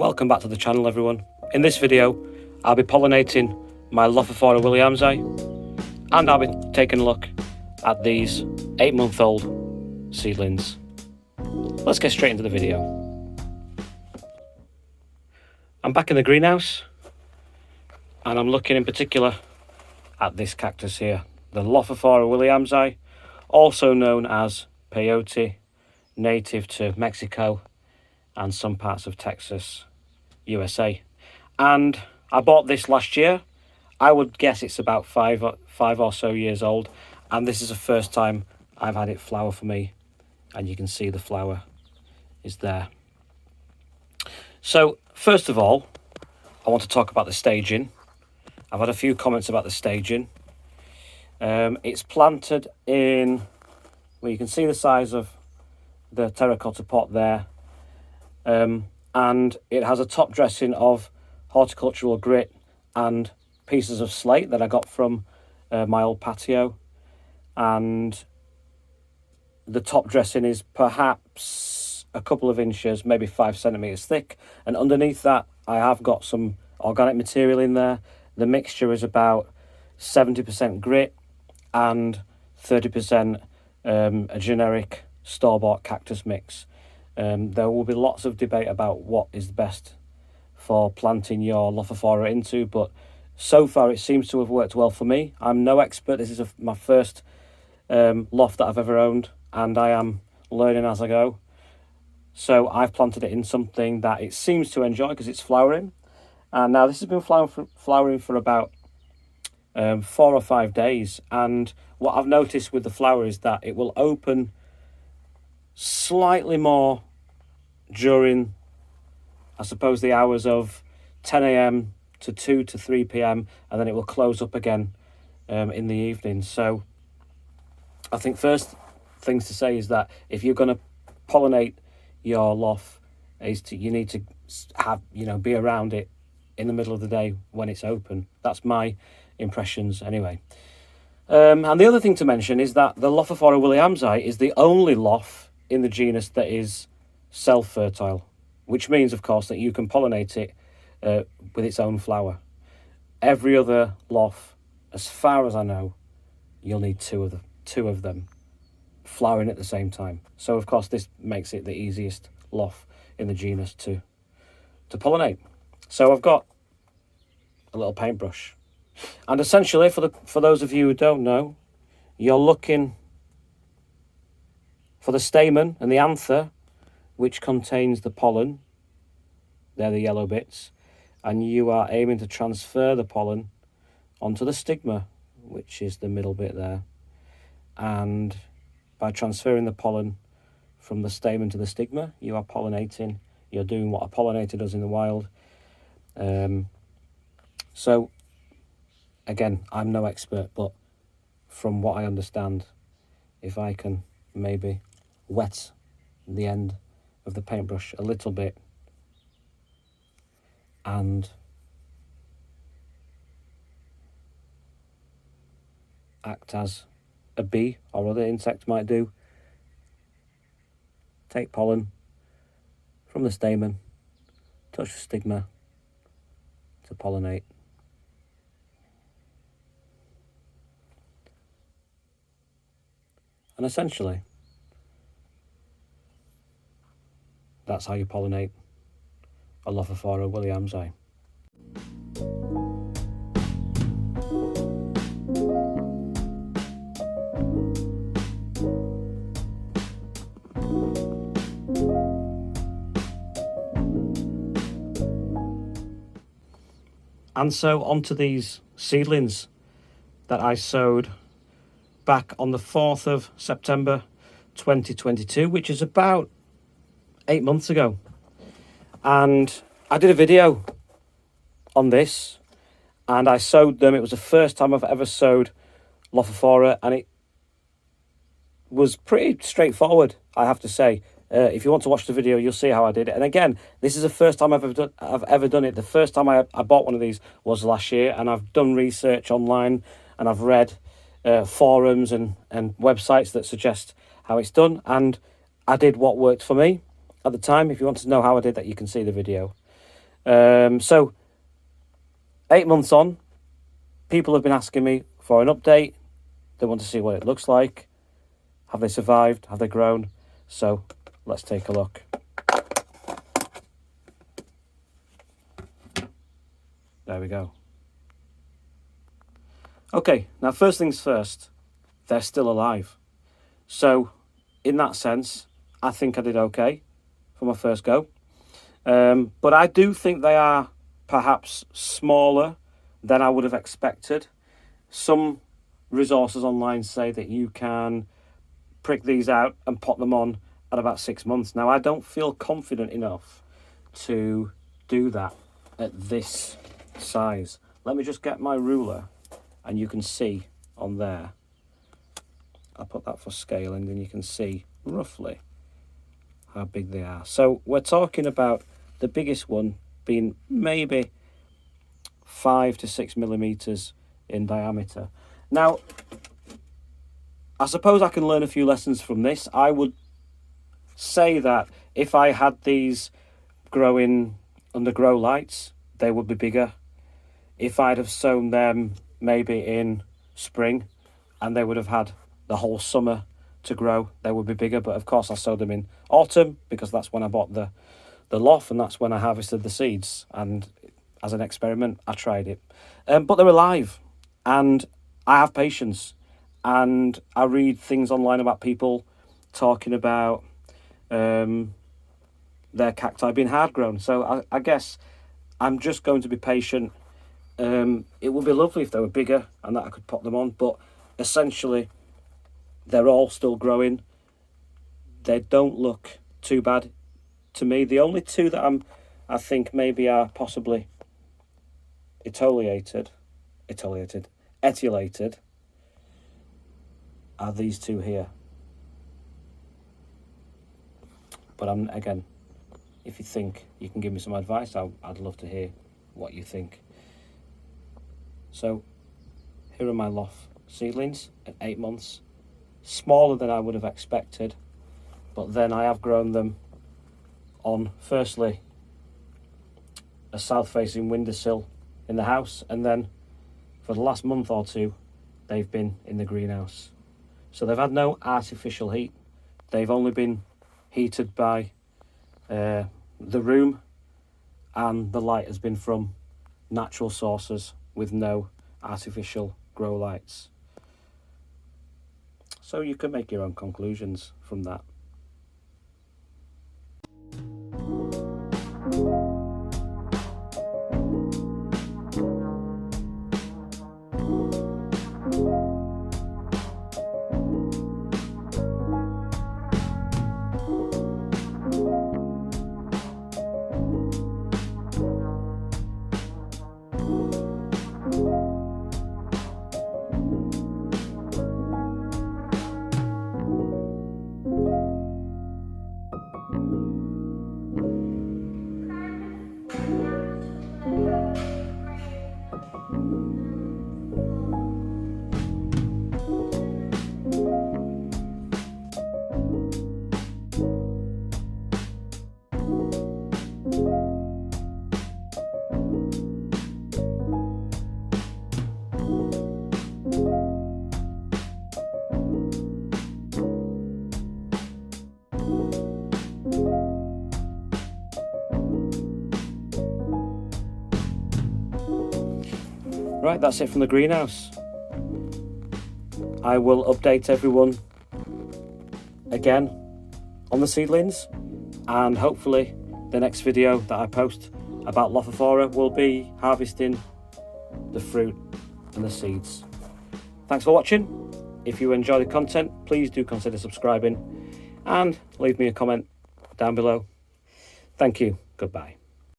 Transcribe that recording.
Welcome back to the channel, everyone. In this video I'll be pollinating my Lophophora Williamsi, and I'll be taking a look at these 8-month-old seedlings. Let's get straight into the video. I'm back in the greenhouse and I'm looking in particular at this cactus here, the Lophophora Williamsi, also known as Peyote, native to Mexico and some parts of Texas, USA. And I bought this last year. I would guess it's about five or so years old, and this is the first time I've had it flower for me, and you can see the flower is there. So first of all, I want to talk about the staging. I've had a few comments about the staging. It's planted in, well, you can see the size of the terracotta pot there, and it has a top dressing of horticultural grit and pieces of slate that I got from my old patio, and the top dressing is perhaps a couple of inches, maybe 5 centimeters thick, and underneath that I have got some organic material in there. The mixture is about 70% grit and 30% a generic store-bought cactus mix. There will be lots of debate about what is the best for planting your Lophophora into, but so far it seems to have worked well for me. I'm no expert. This is my first loft that I've ever owned, and I am learning as I go. So I've planted it in something that it seems to enjoy because it's flowering. And now this has been flowering for about 4 or 5 days, and what I've noticed with the flower is that it will open slightly more during, I suppose, the hours of 10 a.m. to 2 to 3 p.m. and then it will close up again in the evening. So I think first things to say is that if you're going to pollinate your loft, you need to have, be around it in the middle of the day when it's open. That's my impressions anyway. And the other thing to mention is that the Lophophora Williamsi is the only loft in the genus that is self-fertile, which means, of course, that you can pollinate it with its own flower. Every other loft, as far as I know, you'll need two of them flowering at the same time. So, of course, this makes it the easiest loft in the genus to pollinate. So I've got a little paintbrush, and essentially, for those of you who don't know, you're looking for the stamen and the anther, which contains the pollen. They're the yellow bits, and you are aiming to transfer the pollen onto the stigma, which is the middle bit there. And by transferring the pollen from the stamen to the stigma, you are pollinating. You're doing what a pollinator does in the wild. So again, I'm no expert, but from what I understand, if I can maybe wet the end of the paintbrush a little bit and act as a bee or other insect might do, take pollen from the stamen, touch the stigma to pollinate. And essentially, that's how you pollinate a Lophophora Williamsi. And so onto these seedlings that I sowed back on the 4th of September 2022, which is about 8 months ago. And I did a video on this and I sowed them. It was the first time I've ever sowed Lophophora, and it was pretty straightforward, I have to say. If you want to watch the video, you'll see how I did it. And again, this is the first time I've ever done it. The first time I bought one of these was last year, and I've done research online and I've read forums and websites that suggest how it's done, and I did what worked for me at the time. If you want to know how I did that, you can see the video. So 8 months on, people have been asking me for an update. They want to see what it looks like. Have they survived? Have they grown? So let's take a look. There we go. Okay, now first things first, they're still alive. So in that sense, I think I did okay for my first go. But I do think they are perhaps smaller than I would have expected. Some resources online say that you can prick these out and pop them on at about 6 months. Now, I don't feel confident enough to do that at this size. Let me just get my ruler and you can see on there. I'll put that for scale and then you can see roughly how big they are. So we're talking about the biggest one being maybe 5 to 6 millimeters in diameter. Now, I suppose I can learn a few lessons from this. I would say that if I had these growing under grow lights, they would be bigger. If I'd have sown them maybe in spring and they would have had the whole summer to grow, they would be bigger. But of course I sowed them in autumn because that's when I bought the loft and that's when I harvested the seeds. And as an experiment, I tried it. But they're alive and I have patience. And I read things online about people talking about their cacti being hard grown. So I guess I'm just going to be patient. It would be lovely if they were bigger and that I could pop them on. But essentially, they're all still growing. They don't look too bad to me. The only two that I think maybe are possibly etiolated are these two here. But again, if you think you can give me some advice, I'd love to hear what you think. So here are my loft seedlings at 8 months. Smaller than I would have expected, but then I have grown them on, firstly, a south-facing windowsill in the house, and then for the last month or two, they've been in the greenhouse. So they've had no artificial heat. They've only been heated by the room, and the light has been from natural sources with no artificial grow lights. So you can make your own conclusions from that. Right, that's it from the greenhouse. I will update everyone again on the seedlings, and hopefully the next video that I post about Lophophora will be harvesting the fruit and the seeds. Thanks for watching. If you enjoy the content, please do consider subscribing and leave me a comment down below. Thank you. Goodbye.